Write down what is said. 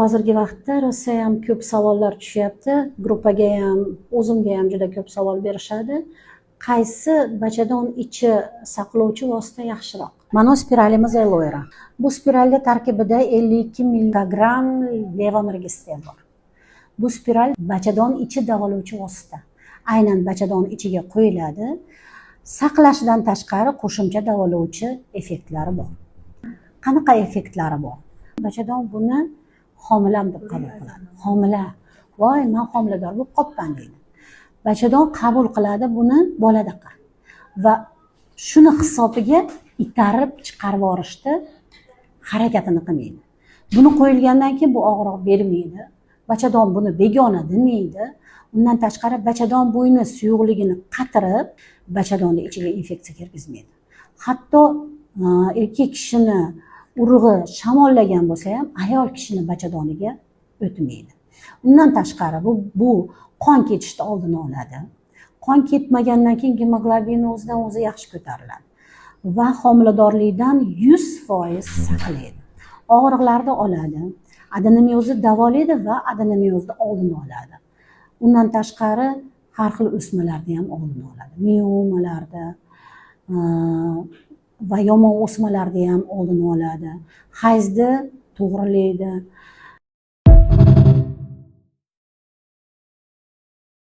Hozirgi vaqtda rosa ham ko'p savollar tushyapti. Gruppaga ham, o'zimga ham juda ko'p savol berishadi. Qaysi bachadon ichi saqlovchi vosita yaxshiroq? Mana spiralimiz aloe vera. Bu spiralda tarkibida 52 milligramm levonorgestrel bor. Bu spiral bachadon ichi davolovchi vosita. Aynan bachadon ichiga qo'yiladi. Saqlashdan tashqari qo'shimcha davolovchi effektlari bor. Qanaqa effektlari bor? Bachadon buni homilam deb qabul qiladi. Homila, voy men homilador bo'lib qolibman deydi. Bachadon qabul qiladi buni boladaqa va shuni hisobiga itarib chiqarib yuborishni harakatini qilmaydi. Buni qo'yilgandan keyin bu og'riq bermaydi. Bachadon buni begona demaydi. Undan tashqari bachadon bo'yni suyuqligini qatirib, bachadonni ichiga infeksiya kirgizmaydi. Hatto erkak kishini urug'i shamollagan bo'lsa ham ayol kishini bachadoniga o'tmaydi. Undan tashqari bu qon ketishni oldini oladi. Qon ketmagandan keyin gemoglobin o'zidan o'zi yaxshi ko'tariladi va homiladorlikdan 100% saqlaydi. Og'riqlarni oladi, adenomiozni davolaydi va adenomiozni oldini oladi. Undan tashqari har xil o'smalarni ham oldini oladi. Miomalarni va yomon o'smalarni ham oldini oladi. Hayzni to'g'rilaydi.